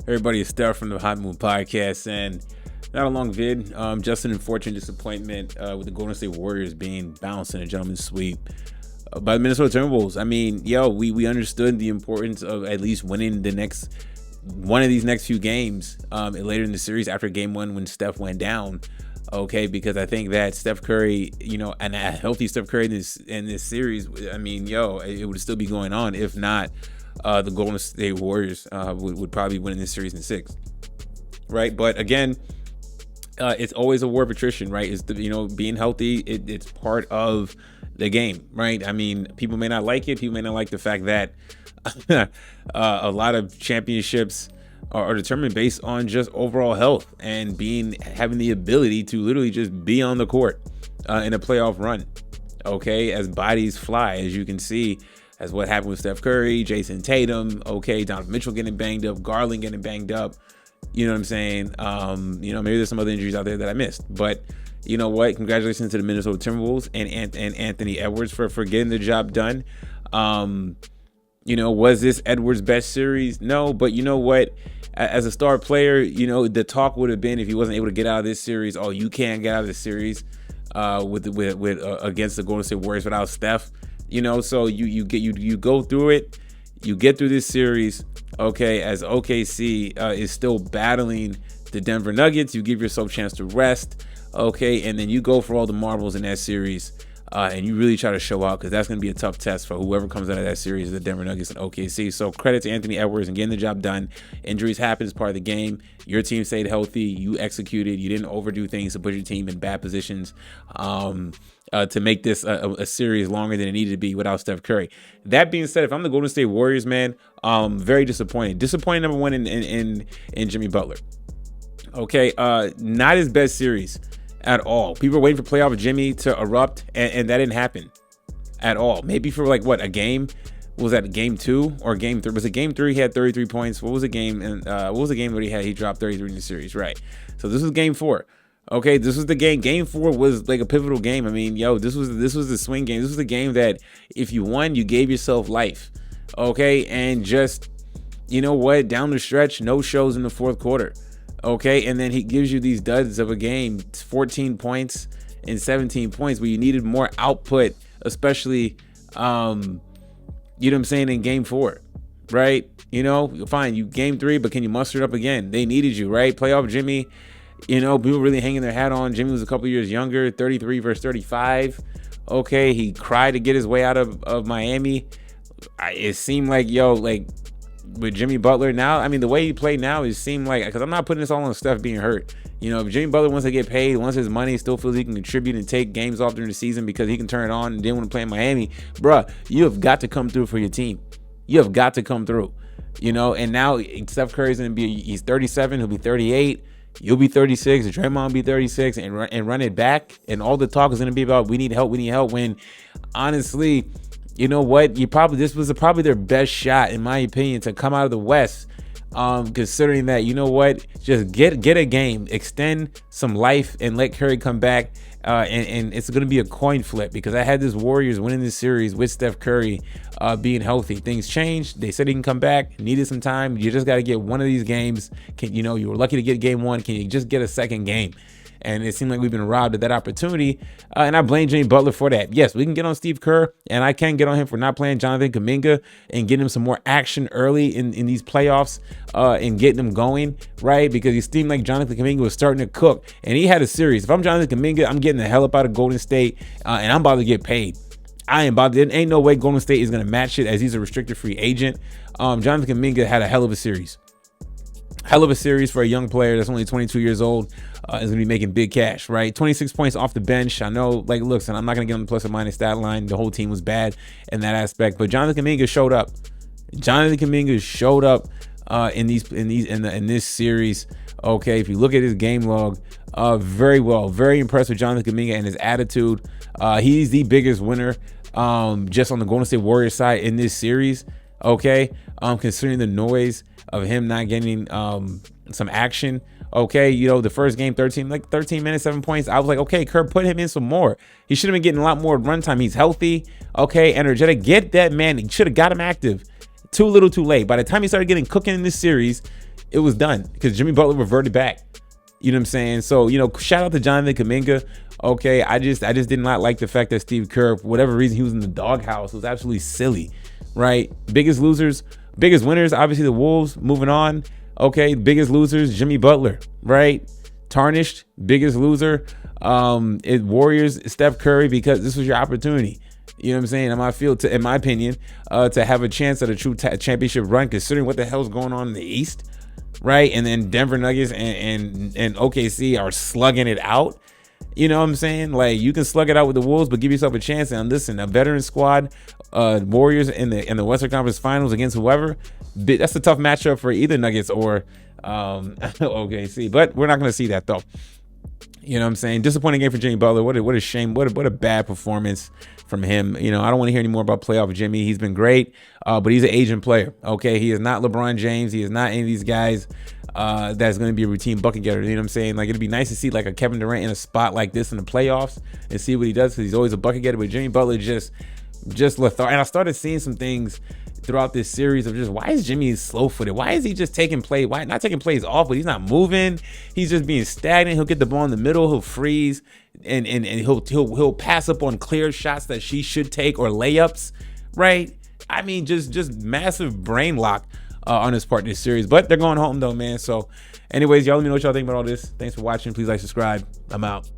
Everybody, it's Steph from the Hot Moon Podcast, and not a long vid. Just an unfortunate disappointment with the Golden State Warriors being bounced in a gentleman's sweep by the Minnesota Timberwolves. I mean, we understood the importance of at least winning the next one of these next few games later in the series after game one when Steph went down. Okay, because I think that Steph Curry, and a healthy Steph Curry in this series, I mean, it would still be going on. If not, the Golden State Warriors would probably win this series in 6, right? But again, it's always a war of attrition, right? It's being healthy. It's part of the game, right? I mean, people may not like it. People may not like the fact that a lot of championships are determined based on just overall health and having the ability to literally just be on the court in a playoff run. Okay, as bodies fly, as you can see, as what happened with Steph Curry, Jason Tatum, okay, Donovan Mitchell getting banged up, Garland getting banged up. You know what I'm saying? Maybe there's some other injuries out there that I missed, but you know what? Congratulations to the Minnesota Timberwolves and Anthony Edwards for getting the job done. Was this Edwards' best series? No, but you know what? As a star player, the talk would have been if he wasn't able to get out of this series, you can't get out of this series with against the Golden State Warriors without Steph. So you go through it, you get through this series, okay, as OKC is still battling the Denver Nuggets. You give yourself a chance to rest, okay, and then you go for all the marbles in that series. And you really try to show out, because that's going to be a tough test for whoever comes out of that series, the Denver Nuggets and OKC. So credit to Anthony Edwards and getting the job done. Injuries happen as part of the game. Your team stayed healthy. You executed. You didn't overdo things to put your team in bad positions to make this a series longer than it needed to be without Steph Curry. That being said, if I'm the Golden State Warriors, man, very disappointed. Disappointed, number one, in Jimmy Butler. Okay, not his best series at all. People were waiting for playoff Jimmy to erupt, and that didn't happen at all. Maybe for a game? Was that game 2 or game 3? Was it game 3? He had 33 points. What was the game? And what was the game that he had? He dropped 33 in the series, right? So this was game 4. Okay, this was the game. Game 4 was like a pivotal game. I mean, this was the swing game. This was the game that if you won, you gave yourself life. Okay, and just down the stretch, no shows in the fourth quarter. Okay, and then he gives you these duds of a game, 14 points and 17 points, where you needed more output, especially, in game 4, right? Fine, you game 3, but can you muster it up again? They needed you, right? Playoff Jimmy, people really hanging their hat on. Jimmy was a couple years younger, 33 versus 35. Okay, he cried to get his way out of Miami. It seemed like, with Jimmy Butler now, I mean, the way he played now, it seemed like, because I'm not putting this all on Steph being hurt. If Jimmy Butler wants to get paid, wants his money, still feels he can contribute and take games off during the season because he can turn it on and then want to play in Miami, bruh, you have got to come through for your team. You have got to come through, and now Steph Curry's going to he's 37, he'll be 38, you'll be 36, and Draymond will be 36, and run it back, and all the talk is going to be about we need help, when honestly, you know what? This was probably their best shot, in my opinion, to come out of the West. Considering that, just get a game, extend some life, and let Curry come back. And it's going to be a coin flip, because I had this Warriors winning this series with Steph Curry being healthy. Things changed. They said he can come back. Needed some time. You just got to get one of these games. You were lucky to get game 1. Can you just get a second game? And it seemed like we've been robbed of that opportunity. And I blame Jimmy Butler for that. Yes, we can get on Steve Kerr, and I can get on him for not playing Jonathan Kuminga and getting him some more action early in these playoffs and getting them going, right? Because it seemed like Jonathan Kuminga was starting to cook, and he had a series. If I'm Jonathan Kuminga, I'm getting the hell up out of Golden State, and I'm about to get paid. I ain't about to. There ain't no way Golden State is going to match it, as he's a restricted free agent. Jonathan Kuminga had a hell of a series. Hell of a series for a young player that's only 22 years old. Is going to be making big cash, right? 26 points off the bench. I know, looks, and I'm not going to get on the plus or minus stat line. The whole team was bad in that aspect, but Jonathan Kuminga showed up. In this series. Okay, if you look at his game log, very well, very impressed with Jonathan Kuminga and his attitude. He's the biggest winner, just on the Golden State Warriors side in this series. Okay, considering the noise of him not getting some action. Okay, the first game, 13 minutes, 7 points. I was like, okay, Kerr, put him in some more. He should have been getting a lot more run time. He's healthy, okay, energetic. Get that man. He should have got him active. Too little, too late. By the time he started getting cooking in this series, it was done because Jimmy Butler reverted back. You know what I'm saying? So, shout out to Jonathan Kuminga. Okay, I just did not like the fact that Steve Kerr, for whatever reason, he was in the doghouse. It was absolutely silly, right? Biggest winners, obviously the Wolves. Moving on. Okay, biggest losers, Jimmy Butler, right? Tarnished, biggest loser. Warriors, Steph Curry, because this was your opportunity. You know what I'm saying? In my opinion, to have a chance at a true championship run, considering what the hell's going on in the East, right? And then Denver Nuggets and OKC are slugging it out. You know what I'm saying? Like, you can slug it out with the Wolves, but give yourself a chance. And listen, a veteran squad, Warriors in the Western Conference Finals against whoever, that's a tough matchup for either Nuggets or OKC. But we're not going to see that though. You know what I'm saying? Disappointing game for Jimmy Butler. What a shame. What a bad performance from him. I don't want to hear any more about playoff Jimmy. He's been great, but he's an aging player. Okay, he is not LeBron James. He is not any of these guys that's going to be a routine bucket getter. You know what I'm saying? Like, it'd be nice to see like a Kevin Durant in a spot like this in the playoffs and see what he does, because he's always a bucket getter. But Jimmy Butler just lethargic. And I started seeing some things throughout this series of just, why is Jimmy slow-footed? Why is he just taking not taking plays off, but he's not moving? He's just being stagnant. He'll get the ball in the middle, he'll freeze, and he'll pass up on clear shots that she should take, or layups, right? I mean, just massive brain lock on his part in this series. But they're going home though, man. So anyways, y'all let me know what y'all think about all this. Thanks for watching. Please like, subscribe. I'm out.